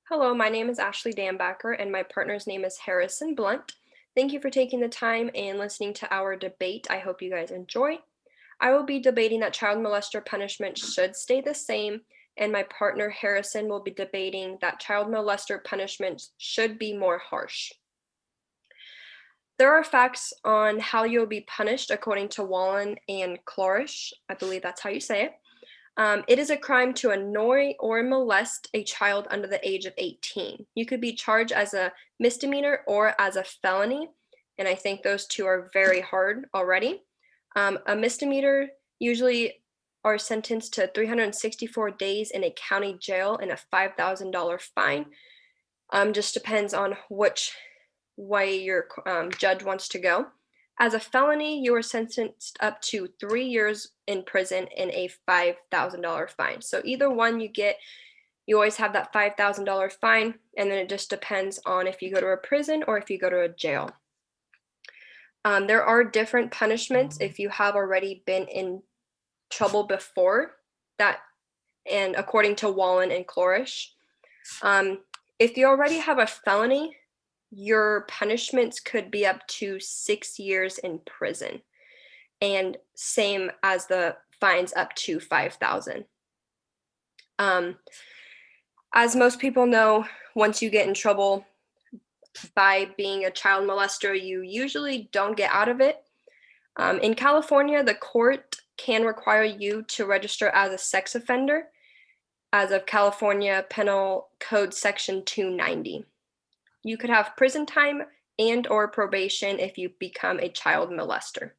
Hello, my name is Ashley Dambacker, and my partner's name is Harrison Blunt. Thank you for taking the time and listening to our debate. I hope you guys enjoy. I will be debating that child molester punishment should stay the same, and my partner Harrison will be debating that child molester punishment should be more harsh. There are facts on how you'll be punished according to Wallen and Clorish. I believe that's how you say it. It is a crime to annoy or molest a child under the age of 18. You could be charged as a misdemeanor or as a felony, and I think those two are very hard already. A misdemeanor usually are sentenced to 364 days in a county jail and a $5,000 fine. Just depends on which way your judge wants to go. As a felony, you are sentenced up to 3 years in prison and a $5,000 fine. So either one you get, you always have that $5,000 fine, and then it just depends on if you go to a prison or if you go to a jail. There are different punishments if you have already been in trouble before that, and according to Wallen and Clorish. If you already have a felony, your punishments could be up to 6 years in prison, and same as the fines up to 5,000. As most people know, once you get in trouble by being a child molester, you usually don't get out of it. In California, the court can require you to register as a sex offender as of California Penal Code Section 290. You could have prison time and or probation if you become a child molester.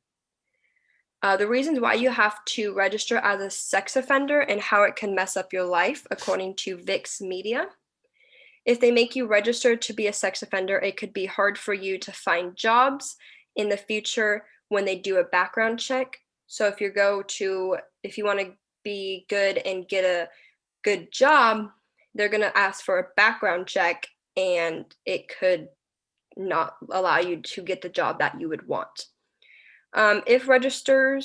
The reasons why you have to register as a sex offender and how it can mess up your life, according to VIX Media. If they make you register to be a sex offender, it could be hard for you to find jobs in the future when they do a background check. So if you want to be good and get a good job, they're going to ask for a background check, and it could not allow you to get the job that you would want. If registered,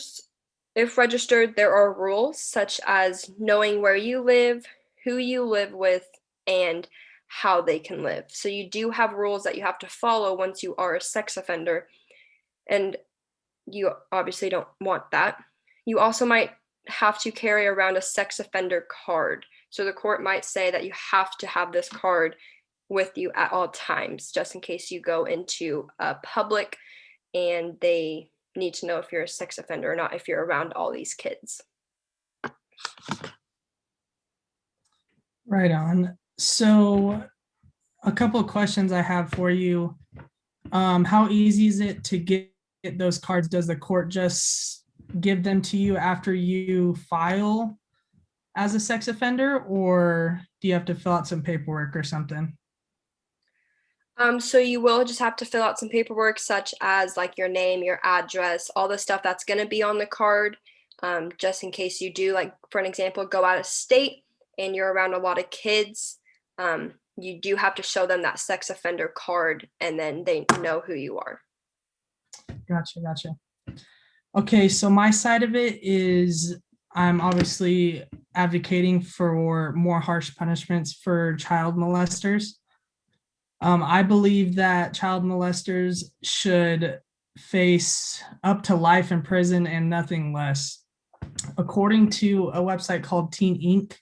there are rules such as knowing where you live, who you live with, and how they can live. So you do have rules that you have to follow once you are a sex offender, and you obviously don't want that. You also might have to carry around a sex offender card. So the court might say that you have to have this card with you at all times, just in case you go into a public and they need to know if you're a sex offender or not if you're around all these kids. Right on. So a couple of questions I have for you. How easy is it to get those cards? Does the court just give them to you after you file as a sex offender, or do you have to fill out some paperwork or something? So you will just have to fill out some paperwork such as like your name, your address, all the stuff that's going to be on the card, just in case you do, like for an example, go out of state and you're around a lot of kids. You do have to show them that sex offender card, and then they know who you are. Gotcha. Okay, so my side of it is I'm obviously advocating for more harsh punishments for child molesters. I believe that child molesters should face up to life in prison and nothing less. According to a website called Teen Inc.,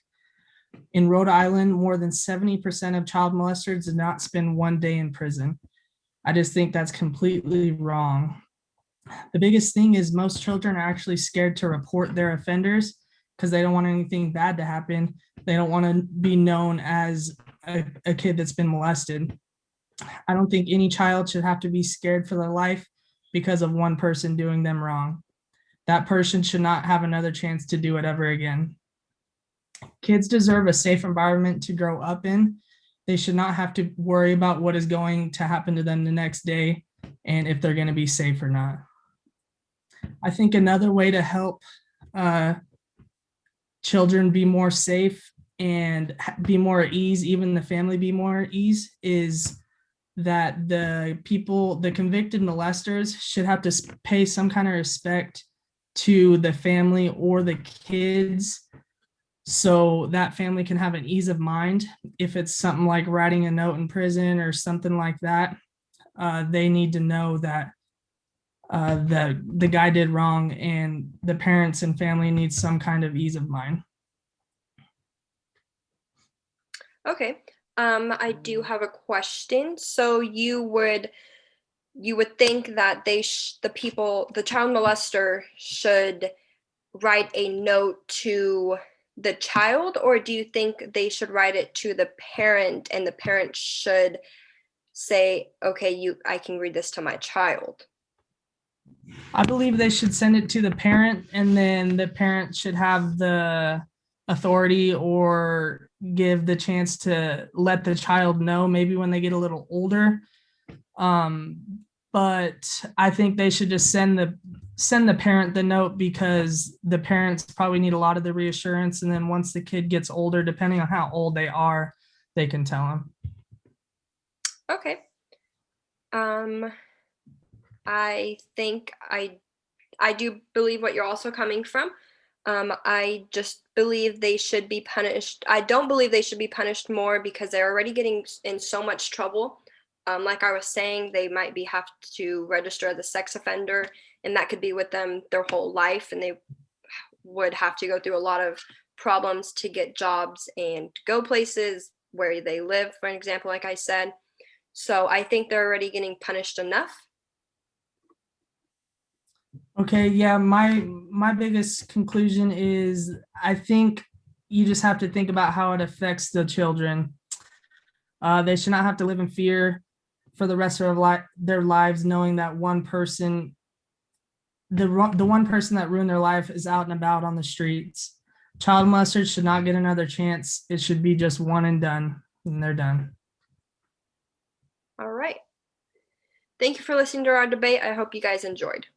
in Rhode Island, more than 70% of child molesters did not spend one day in prison. I just think that's completely wrong. The biggest thing is most children are actually scared to report their offenders because they don't want anything bad to happen. They don't want to be known as a kid that's been molested. I don't think any child should have to be scared for their life because of one person doing them wrong. That person should not have another chance to do it ever again. Kids deserve a safe environment to grow up in. They should not have to worry about what is going to happen to them the next day and if they're going to be safe or not. I think another way to help children be more safe and be more at ease, even the family be more at ease, is that the convicted molesters should have to pay some kind of respect to the family or the kids so that family can have an ease of mind. If it's something like writing a note in prison or something like that, they need to know that the guy did wrong, and the parents and family need some kind of ease of mind. Okay. I do have a question. So you would think that the child molester should write a note to the child, or do you think they should write it to the parent and the parent should say, okay, I can read this to my child? I believe they should send it to the parent, and then the parent should have the authority or give the chance to let the child know maybe when they get a little older. Um, but I think they should just send the parent the note, because the parents probably need a lot of the reassurance, and then once the kid gets older, depending on how old they are, they can tell them. Okay. Um, I think I do believe what you're also coming from. I just believe they should be punished. I don't believe they should be punished more because they're already getting in so much trouble. Like I was saying, they might be have to register as a sex offender, and that could be with them their whole life, and they would have to go through a lot of problems to get jobs and go places where they live, for an example, like I said. So I think they're already getting punished enough. Okay, yeah, my biggest conclusion is I think you just have to think about how it affects the children. They should not have to live in fear for the rest of their lives, knowing that the one person that ruined their life is out and about on the streets. Child molesters should not get another chance. It should be just one and done, and they're done. All right. Thank you for listening to our debate. I hope you guys enjoyed.